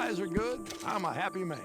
eyes are good, I'm a happy man.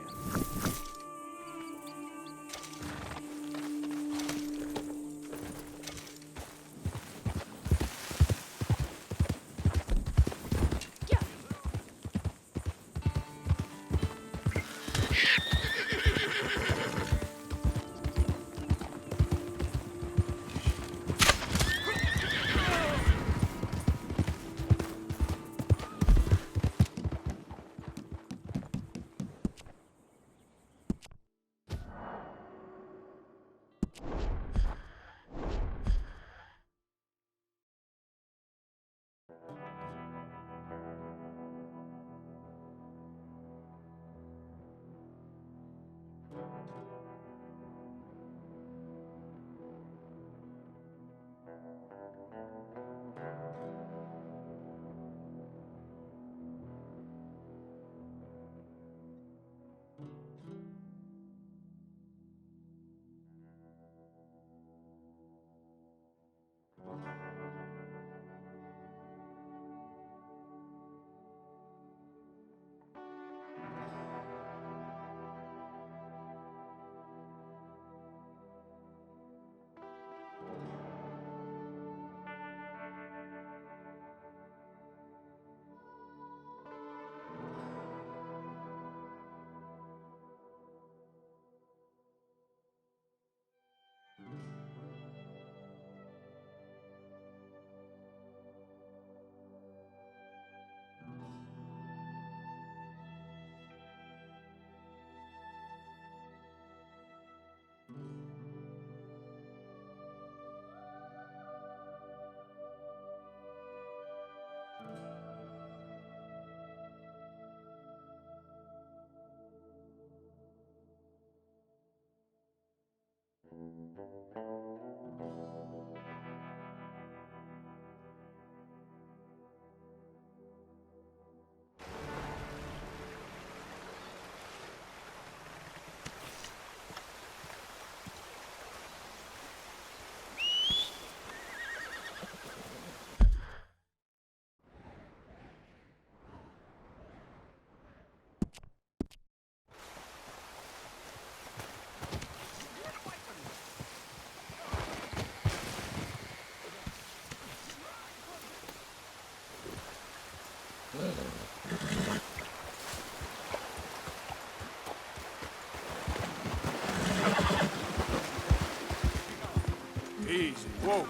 Easy, whoa.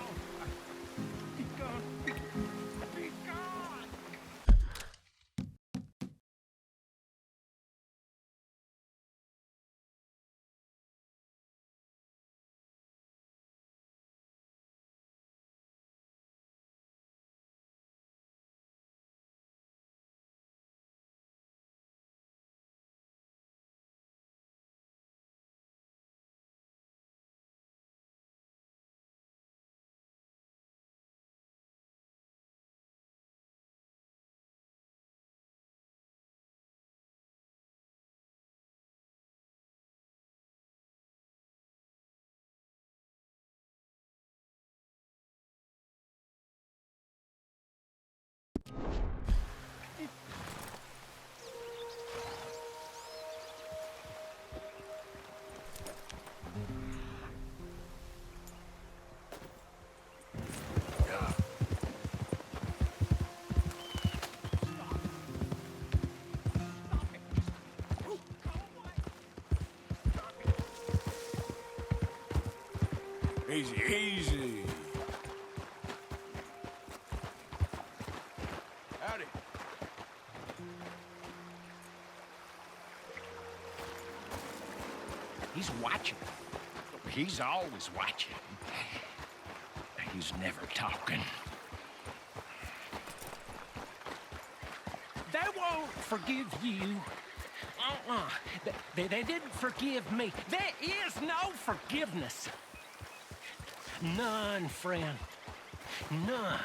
Be gone. Be gone. Easy, easy. Howdy. He's watching. He's always watching. He's never talking. They won't forgive you. They didn't forgive me. There is no forgiveness. None, friend. None.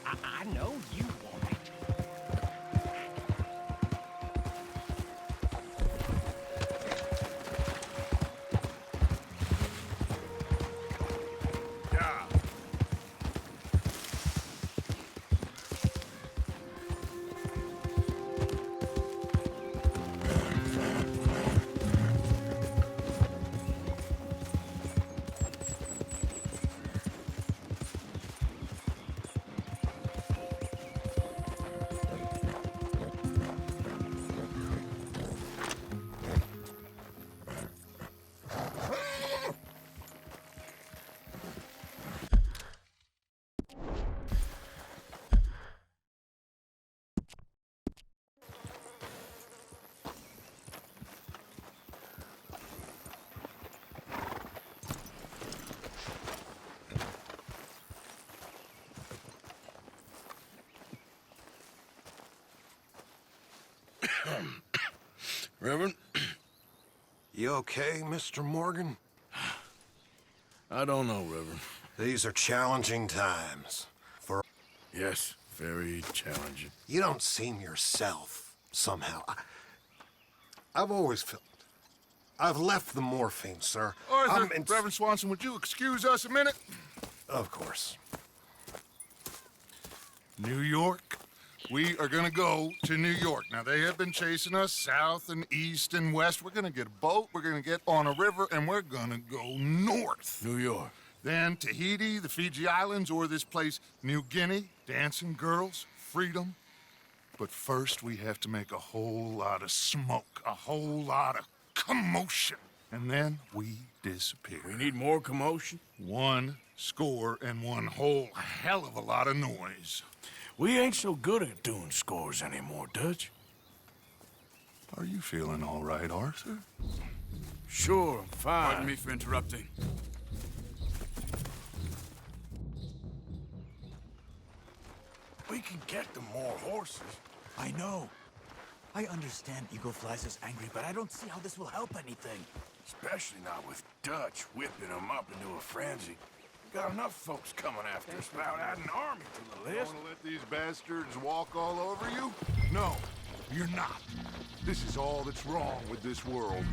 I know you want it. Yeah. Reverend, You okay, Mr. Morgan? I don't know, Reverend. These are challenging times. Yes, very challenging. You don't seem yourself, somehow. I've always felt... I've left the morphine, sir. Arthur, Reverend Swanson, would you excuse us a minute? Of course. New York. We are gonna go to New York. Now, they have been chasing us south and east and west. We're gonna get a boat, we're gonna get on a river, and we're gonna go north. New York. Then Tahiti, the Fiji Islands, or this place, New Guinea, dancing girls, freedom. But first, we have to make a whole lot of smoke, a whole lot of commotion. And then we disappear. We need more commotion? 1 score and 1 whole hell of a lot of noise. We ain't so good at doing scores anymore, Dutch. Are you feeling all right, Arthur? Sure, I'm fine. Pardon me for interrupting. We can get them more horses. I know. I understand Eagle Flies is angry, but I don't see how this will help anything. Especially not with Dutch whipping them up into a frenzy. Got enough folks coming after us without adding an army to the You list. want to let these bastards walk all over you? No, you're not. This is all that's wrong with this world.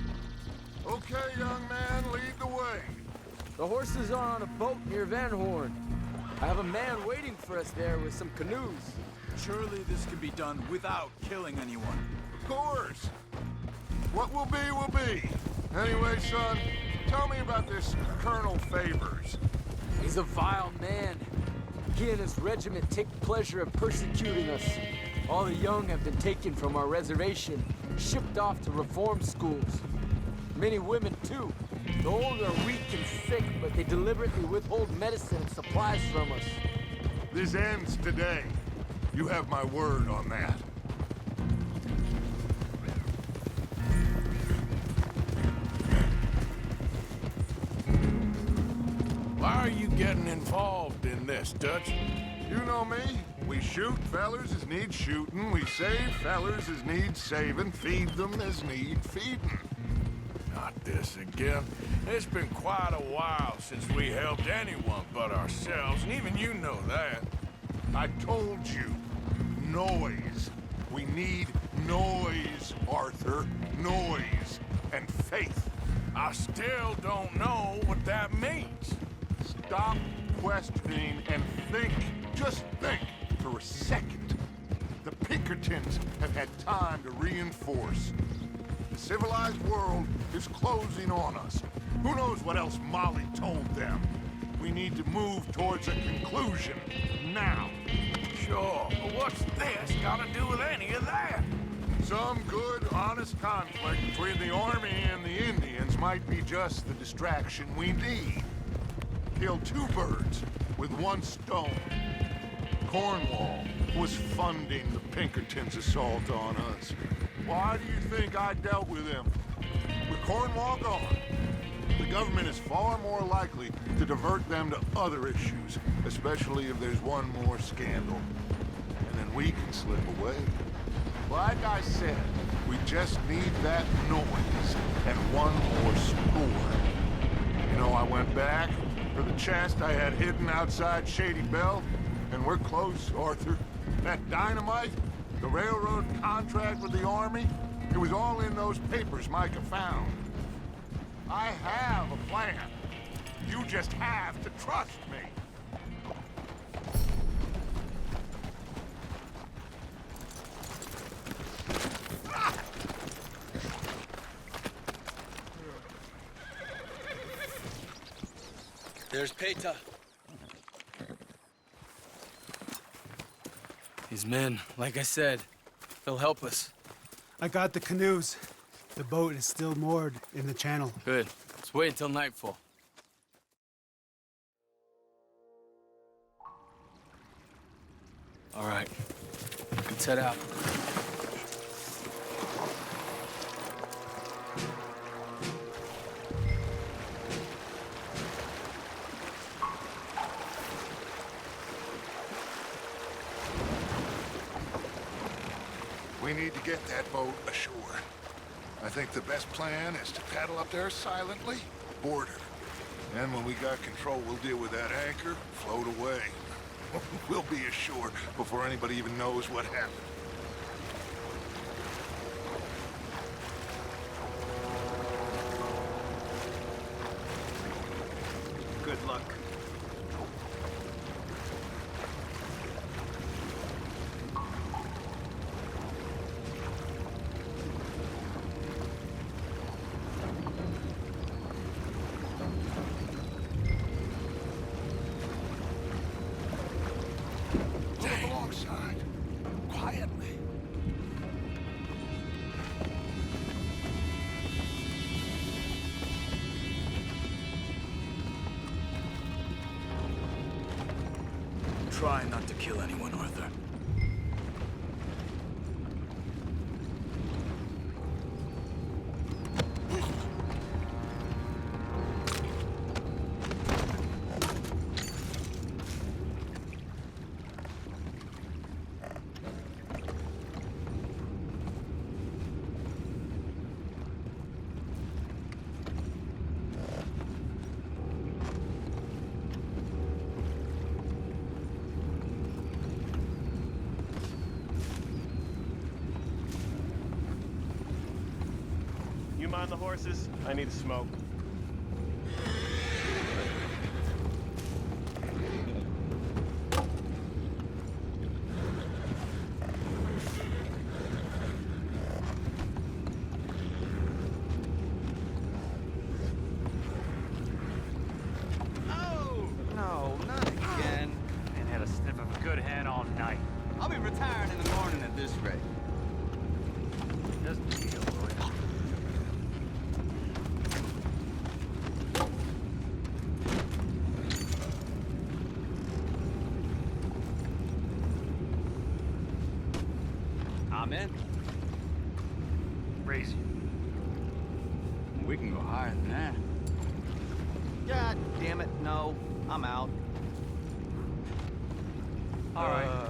Okay, young man, lead the way. The horses are on a boat near Van Horn. I have a man waiting for us there with some canoes. Surely this can be done without killing anyone. Of course. What will be, will be. Anyway, son, tell me about this Colonel Favors. He's a vile man. He and his regiment take pleasure in persecuting us. All the young have been taken from our reservation, shipped off to reform schools. Many women, too. The old are weak and sick, but they deliberately withhold medicine and supplies from us. This ends today. You have my word on that. Why are you getting involved in this, Dutch? You know me. We shoot fellers as need shooting. We save fellers as need saving. Feed them as need feeding. Not this again. It's been quite a while since we helped anyone but ourselves, and even you know that. I told you. Noise. We need noise, Arthur. Noise. And faith. I still don't know what that means. Stop questioning and think. Just think for a second. The Pinkertons have had time to reinforce. The civilized world is closing on us. Who knows what else Molly told them? We need to move towards a conclusion now. Sure, but what's this got to do with any of that? Some good, honest conflict between the army and the Indians might be just the distraction we need. Kill 2 birds with 1 stone. Cornwall was funding the Pinkertons' assault on us. Why do you think I dealt with them? With Cornwall gone, the government is far more likely to divert them to other issues, especially if there's one more scandal. And then we can slip away. Like I said, we just need that noise and 1 more score. You know, I went back for the chest I had hidden outside Shady Belle, and we're close, Arthur. That dynamite, the railroad contract with the army, it was all in those papers Micah found. I have a plan. You just have to trust me. There's Peta. These men, like I said, they'll help us. I got the canoes. The boat is still moored in the channel. Good. Let's wait until nightfall. All right. Let's head out. We need to get that boat ashore. I think the best plan is to paddle up there silently, board her. Then when we got control, we'll deal with that anchor, float away. We'll be ashore before anybody even knows what happened. Good luck. Move alongside. Quietly. Try not to kill anyone, Arthur. You mind the horses? I need a smoke. Oh, no, not again. And had a sniff of a good hand all night. I'll be retired in the morning at this rate. Doesn't feel right. I'm in. Raise you. We can go higher than that. God damn it, no. I'm out. All right.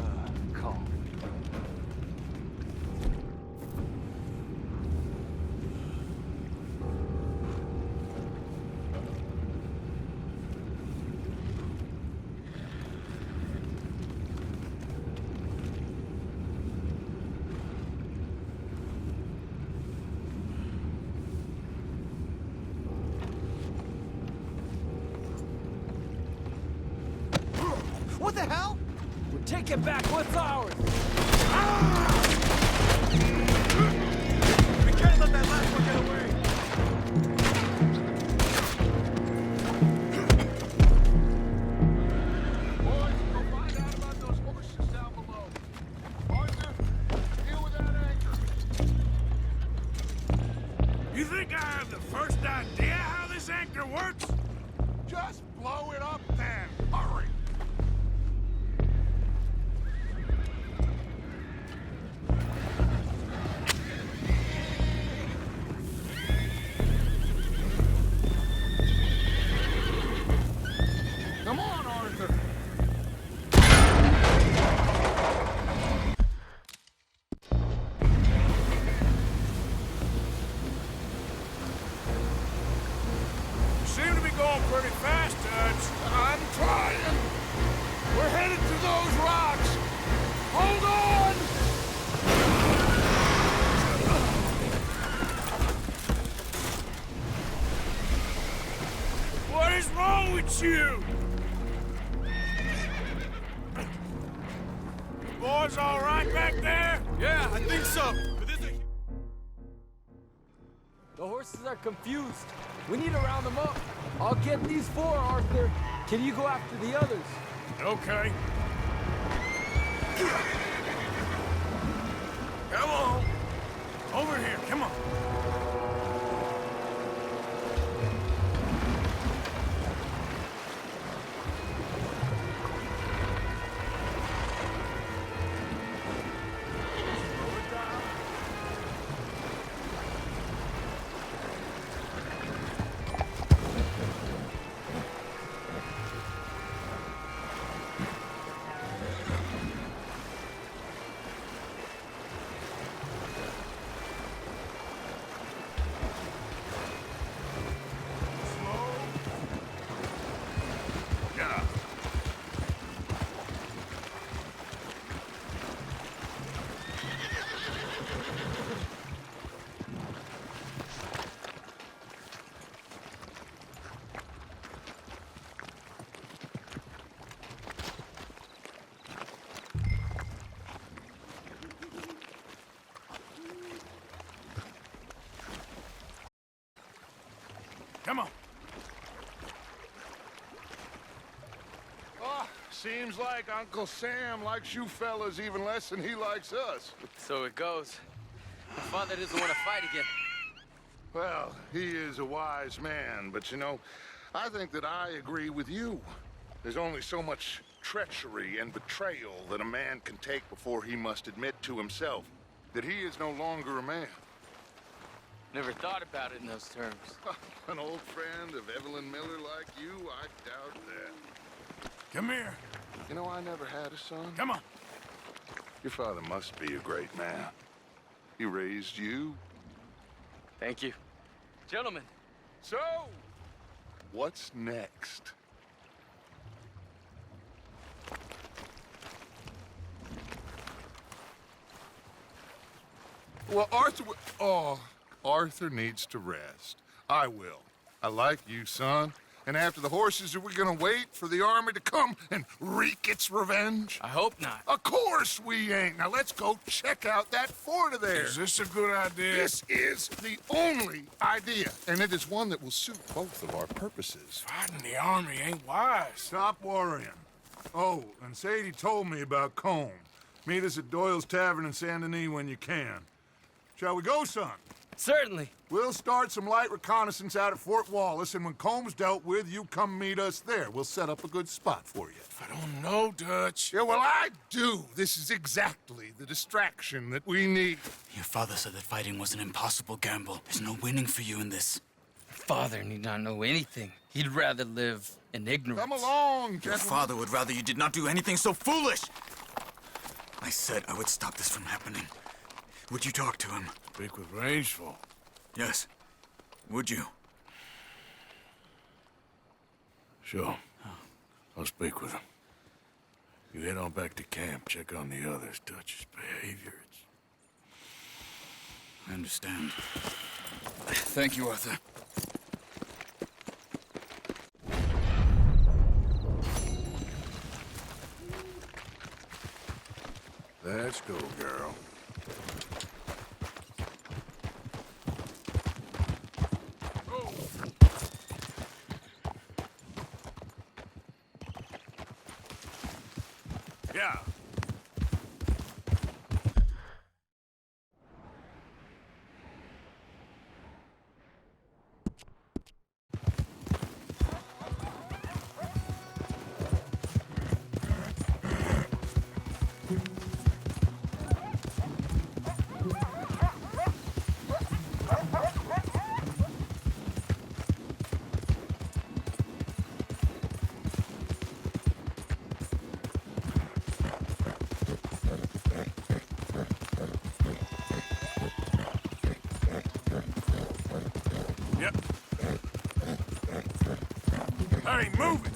Calm. What the hell? We're taking back what's ours! We can't let that last one get away. Boys, go find out about those horses down below. Arthur, deal with that anchor. You think I have the first idea how this anchor works? Just blow it up then. Hurry. Come on, Arthur. You seem to be going pretty fast, Dutch. I'm trying. We're headed to those rocks. Hold on! What is wrong with you? Boys all right back there? Yeah, I think so. But this is The horses are confused. We need to round them up. I'll get these four, Arthur. Can you go after the others? Okay. Come on. Over here, come on. Come on. Oh, seems like Uncle Sam likes you fellas even less than he likes us. So it goes. My father doesn't want to fight again. Well, he is a wise man, but you know, I think that I agree with you. There's only so much treachery and betrayal that a man can take before he must admit to himself that he is no longer a man. Never thought about it in those terms. An old friend of Evelyn Miller like you, I doubt that. Come here. You know, I never had a son. Come on. Your father must be a great man. He raised you. Thank you. Gentlemen. So, what's next? Well, Arthur needs to rest. I will. I like you, son. And after the horses, are we gonna wait for the army to come and wreak its revenge? I hope not. Of course we ain't. Now let's go check out that fort of theirs. Is this a good idea? This is the only idea, and it is one that will suit both of our purposes. Fighting the army ain't wise. Stop worrying. Oh, and Sadie told me about Combe. Meet us at Doyle's Tavern in Saint Denis when you can. Shall we go, son? Certainly. We'll start some light reconnaissance out at Fort Wallace, and when Comb's dealt with, you come meet us there. We'll set up a good spot for you. I don't know, Dutch. Yeah, well, I do. This is exactly the distraction that we need. Your father said that fighting was an impossible gamble. There's no winning for you in this. Father need not know anything. He'd rather live in ignorance. Come along, Your gentlemen. father would rather you did not do anything so foolish. I said I would stop this from happening. Would you talk to him? Speak with Rangeful. Yes. Would you? Sure. I'll speak with him. You head on back to camp, check on the others. Dutch's behavior, I understand. Thank you, Arthur. Let's go, girl. Yeah. Yep. Hurry, move it!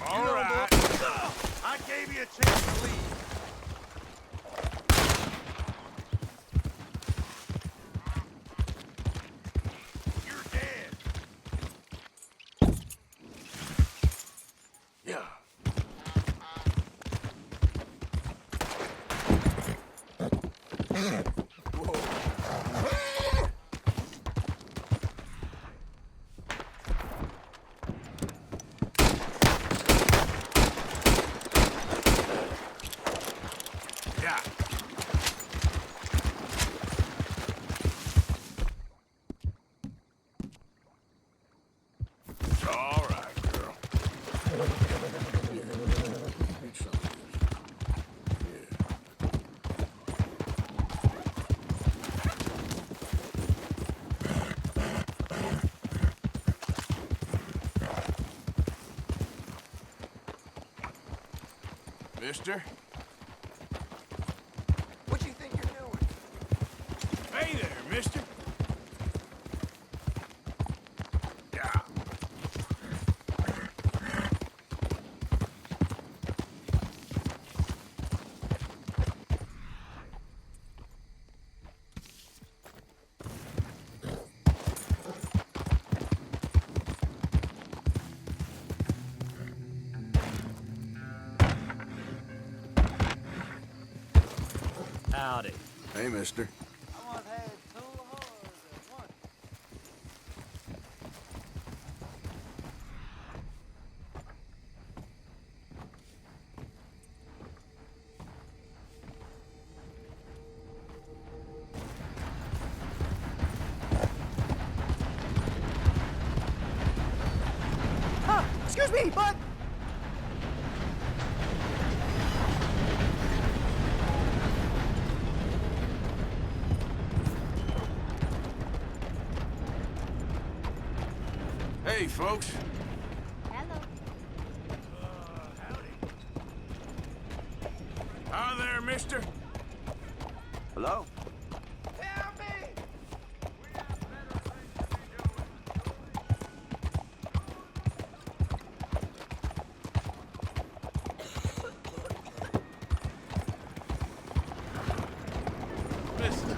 All right. I gave you a chance to leave. You're dead. Yeah. Yeah. mister. What you think you're doing? Hey there, mister. Yeah. Howdy. Hey, mister. Excuse me, bud! Hey, folks. Hello. Hi there, mister. Hello? Listen.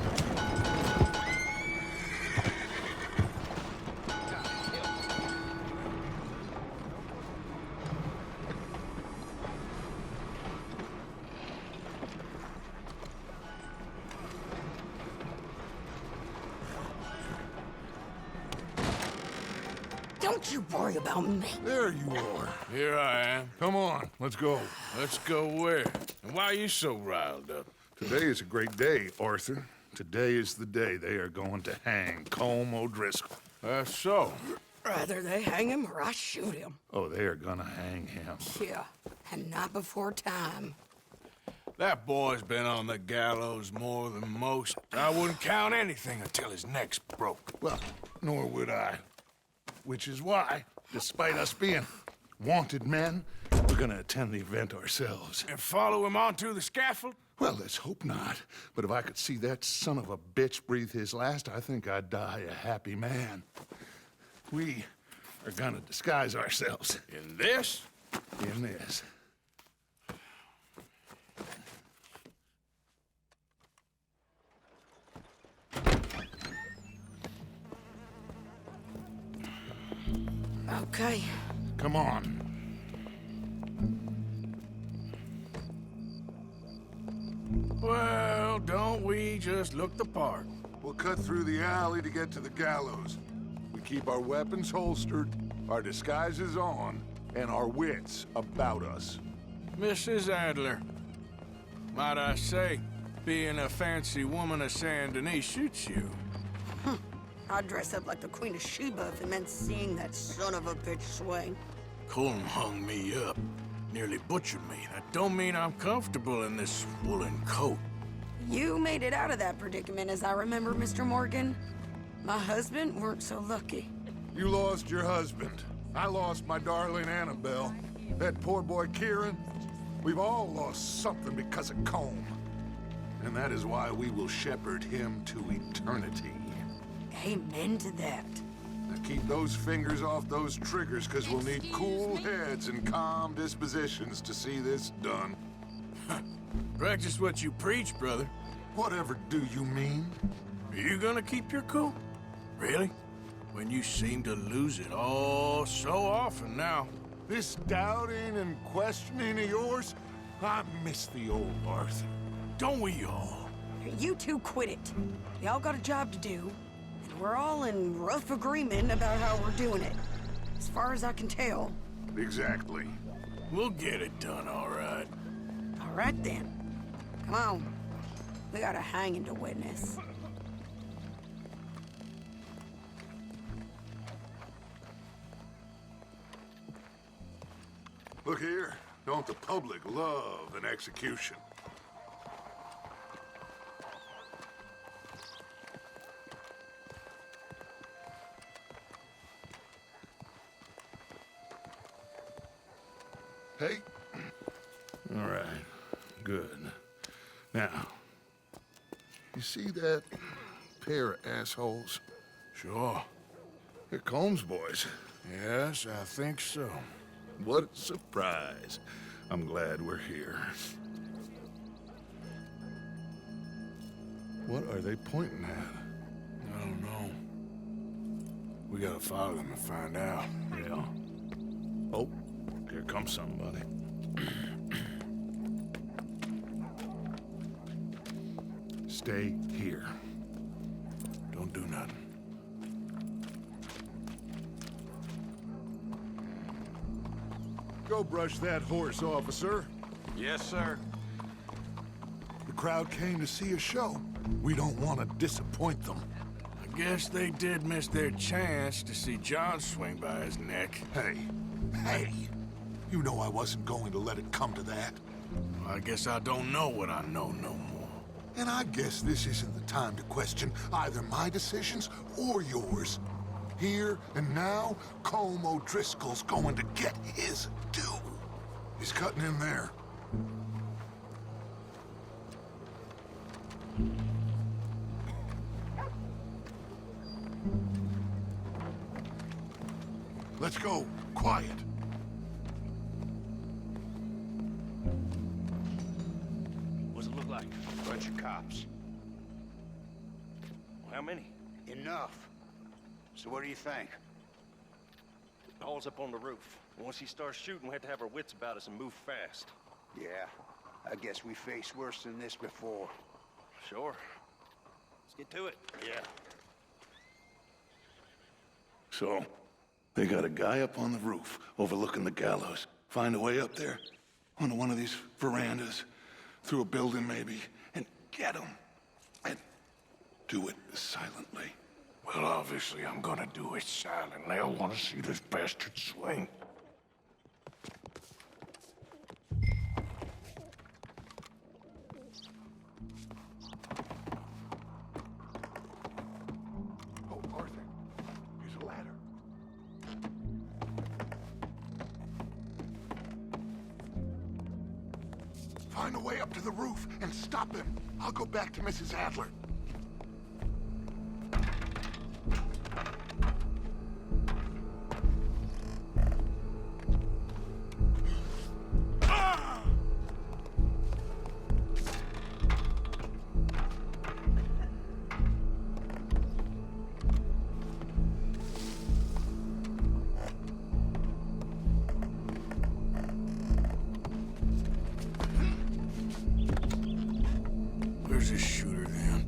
Don't you worry about me. There you are. Here I am. Come on, let's go. Let's go where? And why are you so riled up? Today is a great day, Arthur. Today is the day they are going to hang Colm O'Driscoll. That's so. Rather they hang him or I shoot him. Oh, they are gonna hang him. Yeah, and not before time. That boy's been on the gallows more than most. I wouldn't count anything until his neck's broke. Well, nor would I. Which is why, despite us being wanted men, we're gonna attend the event ourselves. And follow him onto the scaffold? Well, let's hope not. But if I could see that son of a bitch breathe his last, I think I'd die a happy man. We are gonna disguise ourselves In this? in this. Okay. Come on. Well, don't we just look the part? We'll cut through the alley to get to the gallows. We keep our weapons holstered, our disguises on, and our wits about us. Mrs. Adler, might I say, being a fancy woman of Saint Denis suits you. I'd dress up like the Queen of Sheba if it meant seeing that son of a bitch swing. Colm hung me up, nearly butchered me. That don't mean I'm comfortable in this woolen coat. You made it out of that predicament, as I remember, Mr. Morgan. My husband weren't so lucky. You lost your husband. I lost my darling Annabelle. That poor boy Kieran. We've all lost something because of Colm. And that is why we will shepherd him to eternity. Amen to that. Now keep those fingers off those triggers, because we'll need cool heads and calm dispositions to see this done. Practice what you preach, brother. Whatever do you mean? Are you gonna keep your cool? Really? When you seem to lose it all so often now. This doubting and questioning of yours, I miss the old Arthur. Don't we all? You two quit it. Y'all got a job to do, and we're all in rough agreement about how we're doing it. As far as I can tell. Exactly. We'll get it done, all right. All right then. Come on. We got a hanging to witness. Look here. Don't the public love an execution? Hey. All right. Good. Now, you see that pair of assholes? Sure. They're Combs boys. Yes, I think so. What a surprise. I'm glad we're here. What are they pointing at? I don't know. We gotta follow them and find out. Yeah. Oh, here comes somebody. Stay here. Don't do nothing. Go brush that horse, officer. Yes, sir. The crowd came to see a show. We don't want to disappoint them. I guess they did miss their chance to see John swing by his neck. Hey, you know I wasn't going to let it come to that. Well, I guess I don't know what I know no more. And I guess this isn't the time to question either my decisions or yours. Here and now, Colm O'Driscoll's going to get his due. He's cutting in there. Let's go. Quiet. What's it look like? Bunch of cops. Well, how many? Enough. So what do you think? Paul's up on the roof. Once he starts shooting, we have to have our wits about us and move fast. Yeah, I guess we faced worse than this before. Sure. Let's get to it. Yeah. So, they got a guy up on the roof overlooking the gallows. Find a way up there, onto one of these verandas, through a building maybe, and get him. And do it silently. Well, obviously I'm gonna do it silently. I want to see this bastard swing. Oh, Arthur. Here's a ladder. Find a way up to the roof and stop him. I'll go back to Mrs. Adler. Where's this shooter then?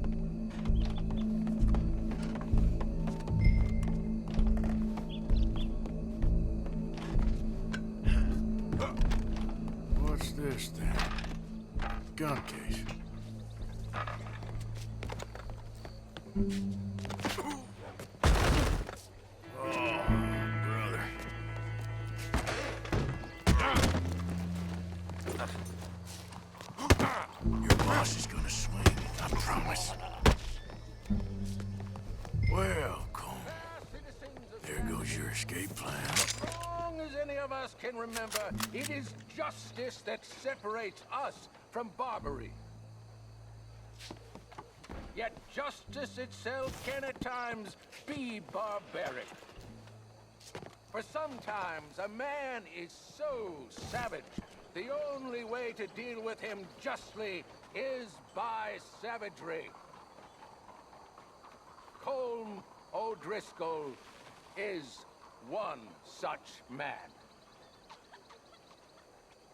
What's this then? Gun case. Oh, brother. Your boss is gonna swing, I promise. Well, Colm, there goes your escape plan. As long as any of us can remember, it is justice that separates us from Barbary. Yet justice itself can at times be barbaric. For sometimes a man is so savage, the only way to deal with him justly is by savagery. Colm O'Driscoll is one such man.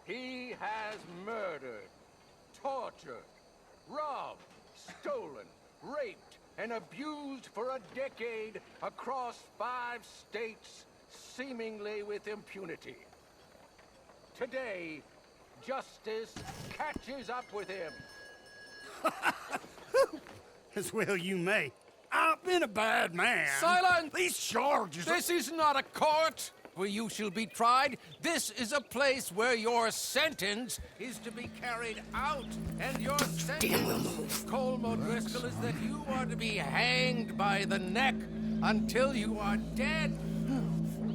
He has murdered, tortured, robbed, stolen, raped, and abused for a decade across 5 states, seemingly with impunity. Today, justice catches up with him. As well you may. I've been a bad man. Silence! These charges... This is not a court where you shall be tried. This is a place where your sentence is to be carried out. And your sentence, Colm O'Driscoll, is that you are to be hanged by the neck until you are dead.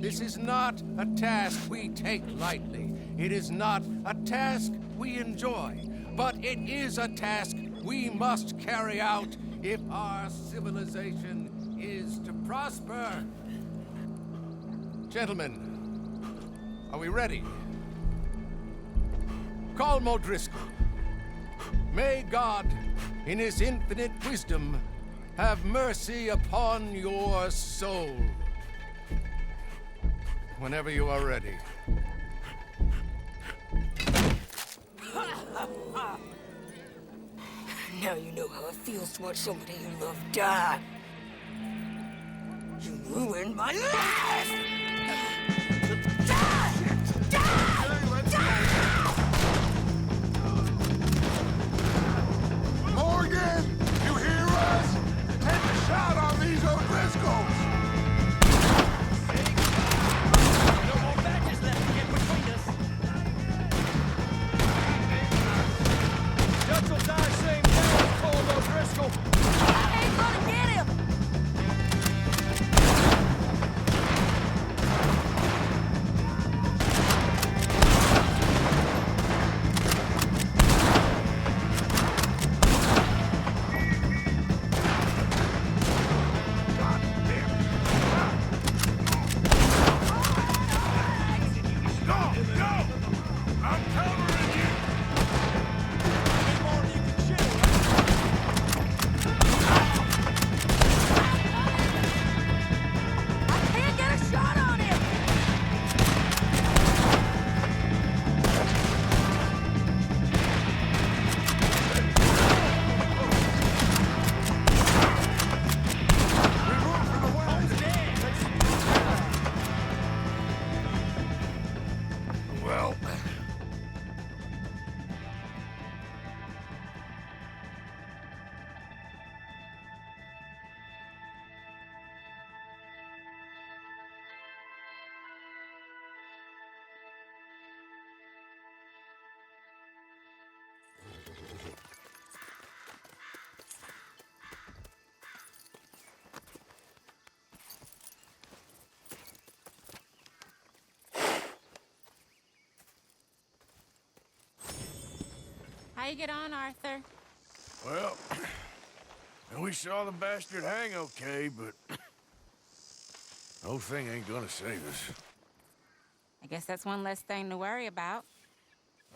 This is not a task we take lightly. It is not a task we enjoy. but it is a task we must carry out if our civilization is to prosper. Gentlemen, are we ready? Colm O'Driscoll, may God, in his infinite wisdom, have mercy upon your soul. Whenever you are ready. Now you know how it feels to watch somebody you love die. You ruined my life! Die! Die! Die! Morgan, you hear us? Take a shot on these O'Driscolls! No more badges left to get between us. Dutch will die same day as Colm O'Driscoll. I ain't gonna get him! How you get on, Arthur? Well, we saw the bastard hang okay, but the whole thing ain't gonna save us. I guess that's one less thing to worry about.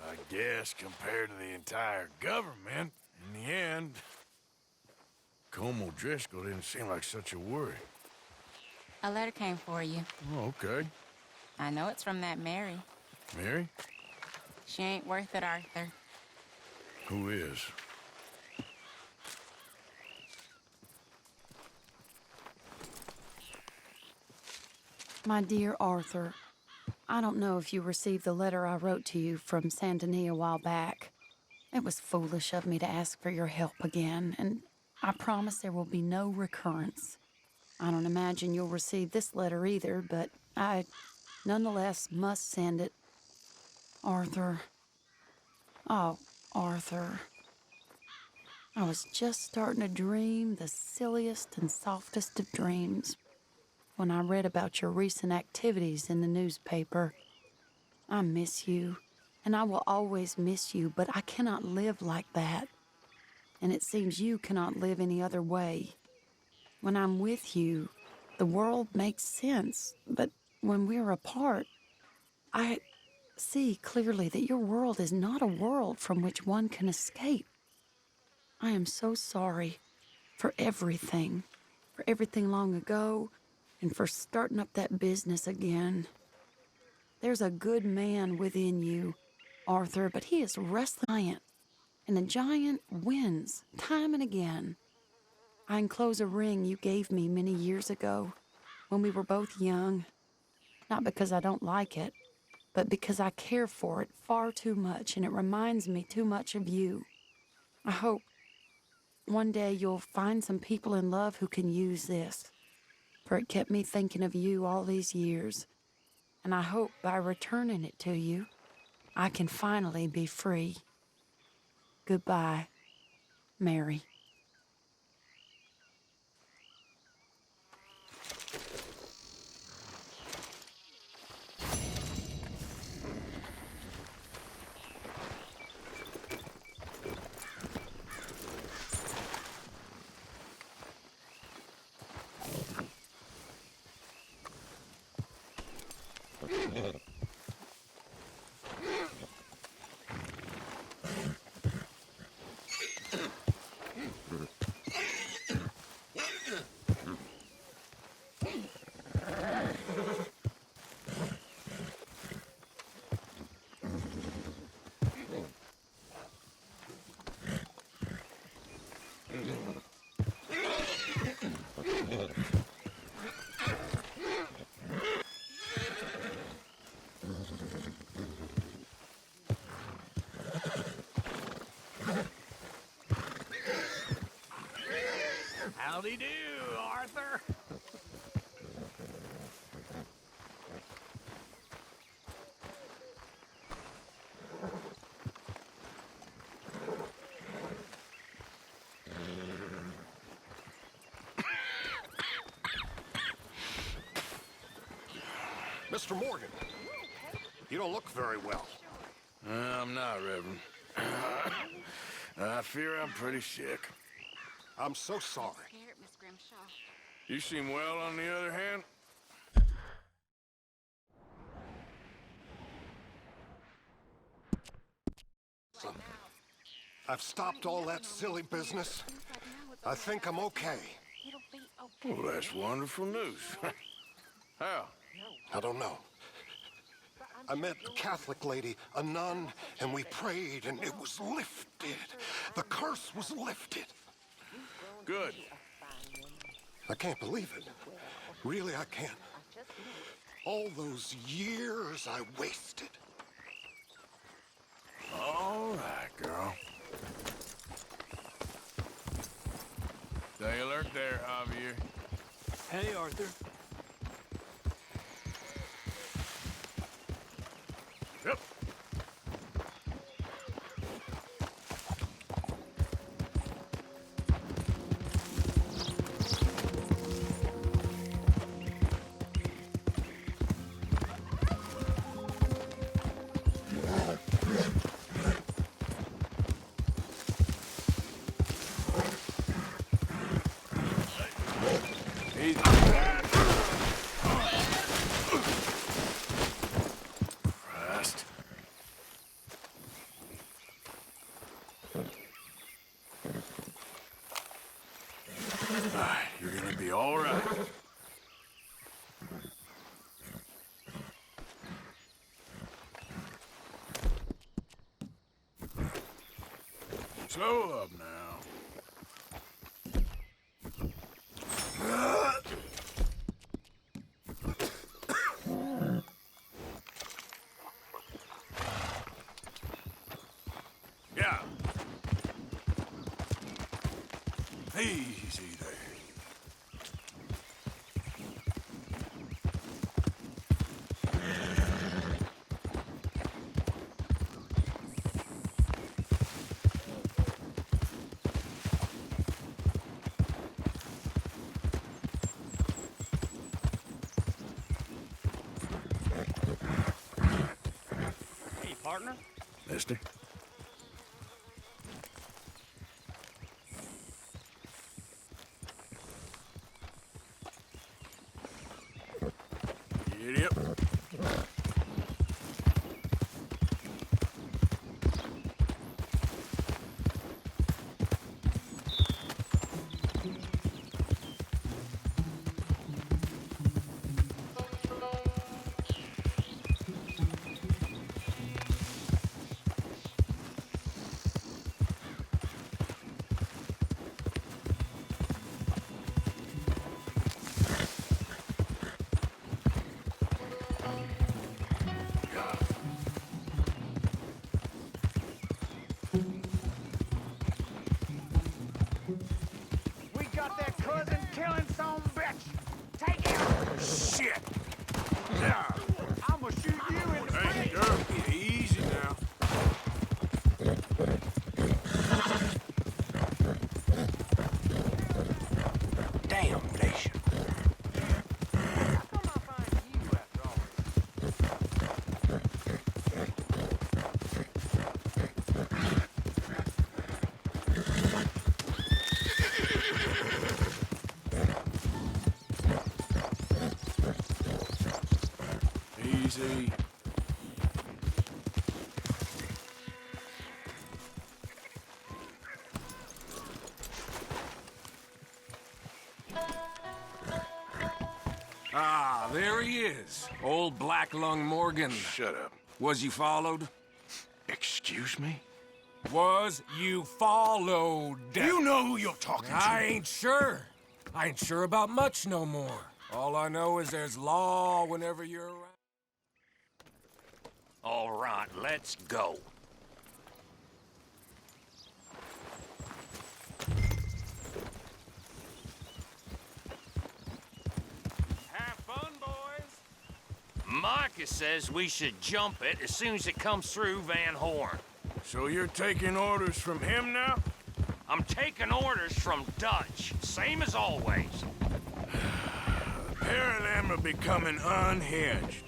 I guess compared to the entire government, in the end, Colm O'Driscoll didn't seem like such a worry. A letter came for you. Oh, okay. I know it's from that Mary. Mary? She ain't worth it, Arthur. Who is? My dear Arthur, I don't know if you received the letter I wrote to you from Saint Denis a while back. It was foolish of me to ask for your help again, and I promise there will be no recurrence. I don't imagine you'll receive this letter either, but I nonetheless must send it. Arthur. Oh, Arthur. I was just starting to dream the silliest and softest of dreams when I read about your recent activities in the newspaper. I miss you, and I will always miss you, but I cannot live like that. And it seems you cannot live any other way. When I'm with you, the world makes sense, but when we're apart, I see clearly that your world is not a world from which one can escape. I am so sorry for everything long ago, and for starting up that business again. There's a good man within you, Arthur, but he is a restless giant, and a giant wins time and again. I enclose a ring you gave me many years ago when we were both young, not because I don't like it, but because I care for it far too much, and it reminds me too much of you. I hope one day you'll find some people in love who can use this, for it kept me thinking of you all these years, and I hope by returning it to you, I can finally be free. Goodbye, Mary. Howdy do, Arthur. Mr. Morgan, you don't look very well. I'm not, Reverend. I fear I'm pretty sick. I'm so sorry. Scared, Miss Grimshaw. You seem well, on the other hand. Son, I've stopped all that silly business. I think I'm okay. It'll be okay. Well, that's wonderful news. How? I don't know. I met a Catholic lady, a nun, and we prayed, and it was lifted. The curse was lifted. Good. I can't believe it. Really, I can't. All those years I wasted. All right, girl. Stay alert there, Javier. Hey, Arthur. Yep. Easy. Christ. All right, you're gonna be all right. Slow up now. Yeah. Easy there. Hey, partner. Mister? Giddy up. We got that cousin killing some bitch. Take him. Shit! Yeah. I'ma shoot you in the Hey, face. girl, easy now. Damnation. How come I find you after all? Easy. Ah, there he is. Old Black Lung Morgan. Shut up. Was you followed? Excuse me? Was you followed? You know who you're talking to. I ain't sure. I ain't sure about much no more. All I know is there's law whenever you're around. All right, let's go. Have fun, boys. Micah says we should jump it as soon as it comes through Van Horn. So you're taking orders from him now? I'm taking orders from Dutch, same as always. A pair of them are becoming unhinged.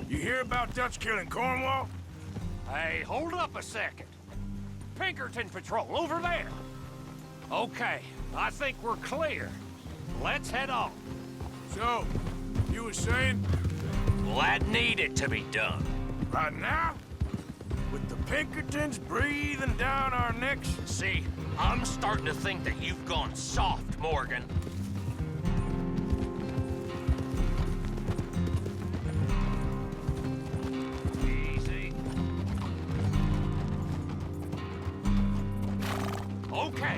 You hear about Dutch killing Cornwall? Hey, hold up a second. Pinkerton Patrol, over there. Okay, I think we're clear. Let's head on. So, you were saying? Well, that needed to be done. Right now? With the Pinkertons breathing down our necks? See, I'm starting to think that you've gone soft, Morgan. Easy. Okay,